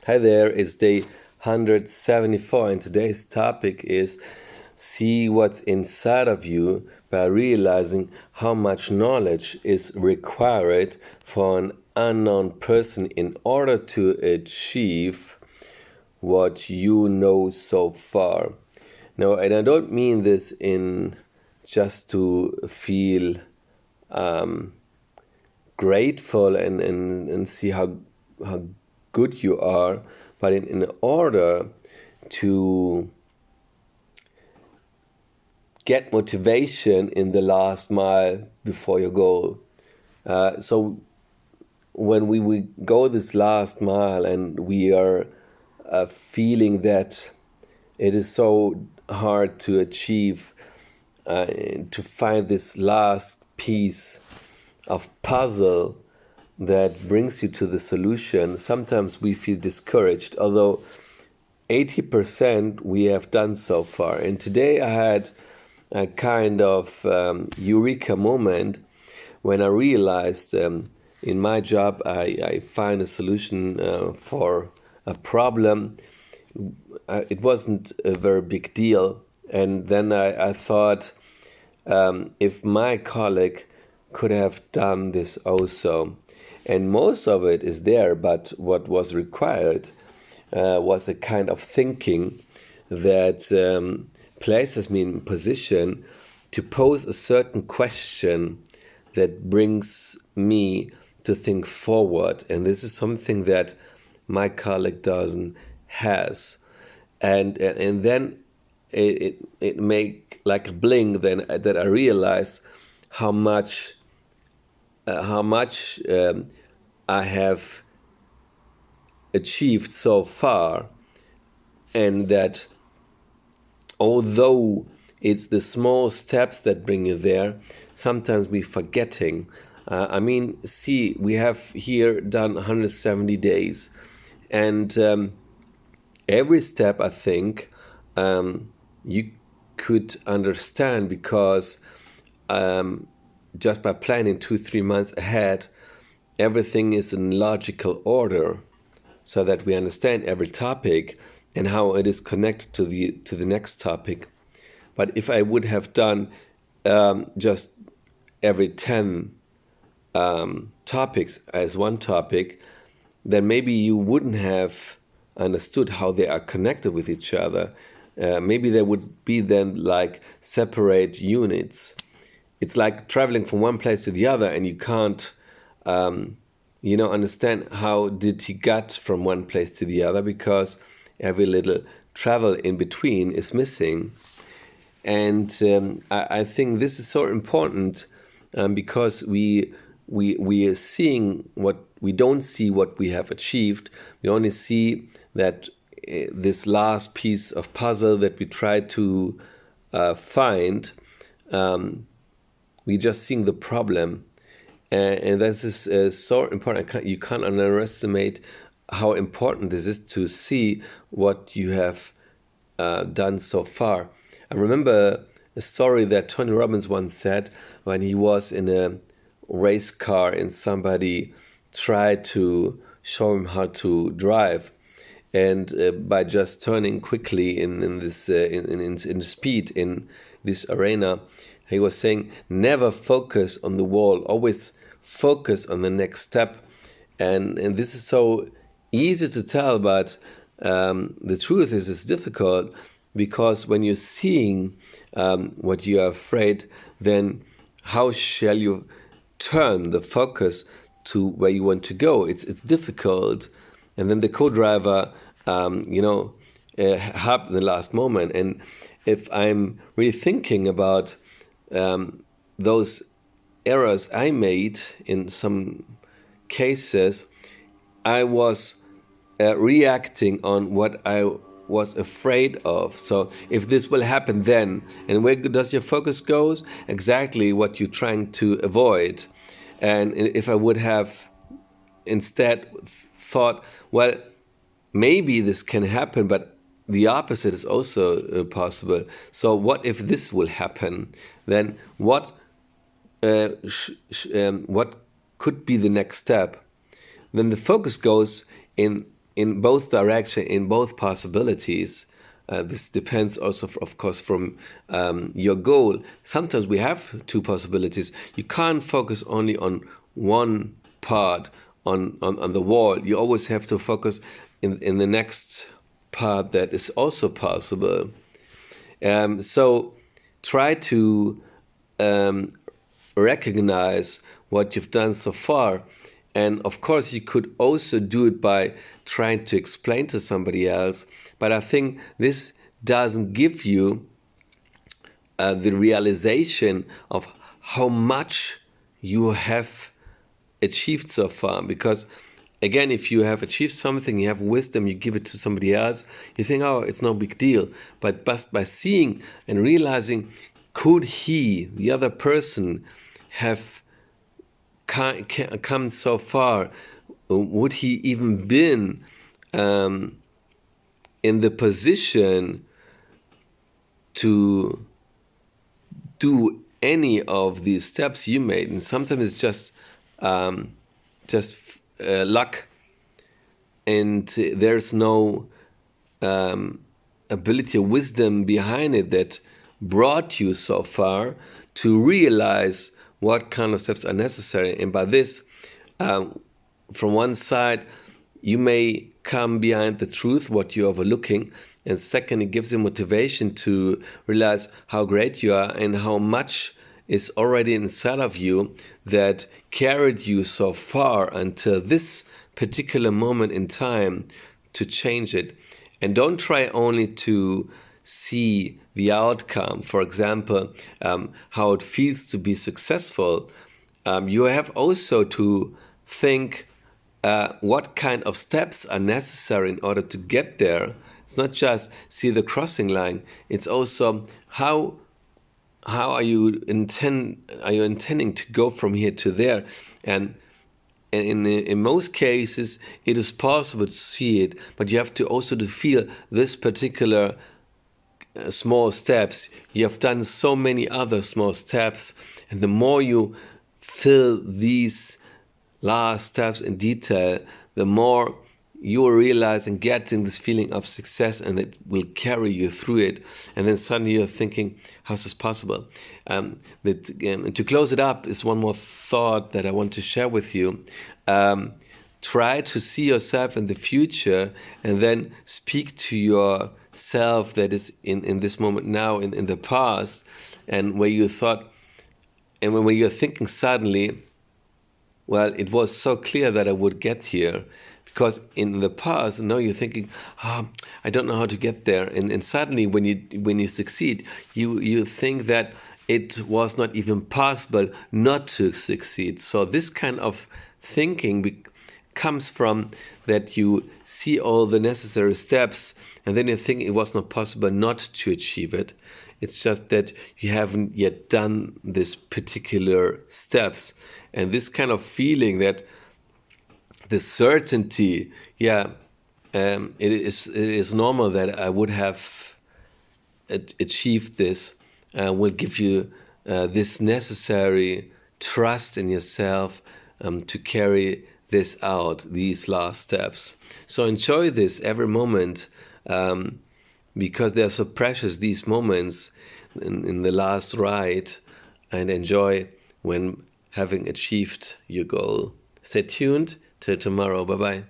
Hi there, it's day 174, and today's topic is see what's inside of you by realizing how much knowledge is required for an unknown person in order to achieve what you know so far. Now, and I don't mean this in just to feel grateful and see how good you are, but in order to get motivation in the last mile before your goal. So when we go this last mile and we are feeling that it is so hard to achieve, to find this last piece of puzzle that brings you to the solution, sometimes we feel discouraged, although 80% we have done so far. And today I had a kind of eureka moment when I realized in my job I find a solution for a problem. It wasn't a very big deal. And then I thought, if my colleague could have done this also. And most of it is there, but what was required was a kind of thinking that places me in position to pose a certain question that brings me to think forward. And this is something that my colleague doesn't has. And then it make like a bling then that I realized how much I have achieved so far, and that although it's the small steps that bring you there, sometimes we're forgetting. See, we have here done 170 days, and every step I think you could understand, because just by planning 2-3 months ahead, everything is in logical order, so that we understand every topic and how it is connected to the next topic. But if I would have done just every 10 topics as one topic, then maybe you wouldn't have understood how they are connected with each other. Maybe there would be then like separate units. It's like traveling from one place to the other, and you can't, understand how did he get from one place to the other, because every little travel in between is missing. And I think this is so important, because we are seeing what we don't see what we have achieved. We only see that this last piece of puzzle that we try to find. We're just seeing the problem, and that is so important. You can't underestimate how important this is to see what you have done so far. I remember a story that Tony Robbins once said when he was in a race car and somebody tried to show him how to drive, and by just turning quickly in speed in this arena, he was saying, never focus on the wall, always focus on the next step. And this is so easy to tell, but the truth is it's difficult, because when you're seeing what you are afraid, then how shall you turn the focus to where you want to go? It's difficult. And then the co-driver, helped in the last moment. And if I'm really thinking about those errors I made in some cases, I was reacting on what I was afraid of. So if this will happen then, and where does your focus go? Exactly what you're trying to avoid. And if I would have instead thought, well, maybe this can happen, but the opposite is also possible. So what if this will happen? Then what could be the next step? Then the focus goes in in both direction, in both possibilities. This depends also, of course, from your goal. Sometimes we have two possibilities. You can't focus only on one part, on the wall. You always have to focus in the next part that is also possible. So try to recognize what you've done so far. And of course, you could also do it by trying to explain to somebody else. But I think this doesn't give you the realization of how much you have achieved so far. Because again, if you have achieved something, you have wisdom, you give it to somebody else, you think, oh, it's no big deal. But by seeing and realizing, could he, the other person, have come so far? Would he even been in the position to do any of these steps you made? And sometimes it's just luck, and there's no ability or wisdom behind it that brought you so far to realize what kind of steps are necessary. And by this, from one side, you may come behind the truth, what you're overlooking. And second, it gives you motivation to realize how great you are and how much is already inside of you that carried you so far until this particular moment in time to change it. And don't try only to see the outcome, for example, how it feels to be successful. You have also to think what kind of steps are necessary in order to get there. It's not just see the crossing line. It's also how are you intending to go from here to there. And in most cases, it is possible to see it, but you have to also to feel this particular small steps. You have done so many other small steps, and the more you fill these last steps in detail, the more you will realize and getting this feeling of success, and it will carry you through it. And then suddenly you're thinking, how's this possible? To close it up is one more thought that I want to share with you. Try to see yourself in the future and then speak to yourself that is in this moment now, in the past, and where you thought, and when you're thinking suddenly, well, it was so clear that I would get here. Because in the past, now you're thinking, I don't know how to get there. And suddenly when you succeed, you think that it was not even possible not to succeed. So this kind of thinking comes from that you see all the necessary steps, and then you think it was not possible not to achieve it. It's just that you haven't yet done this particular steps. And this kind of feeling that the certainty, it is normal that I would have achieved this, will give you this necessary trust in yourself to carry this out, these last steps. So enjoy this every moment, because they're so precious, these moments in the last ride, and enjoy when having achieved your goal. Stay tuned till tomorrow. Bye-bye.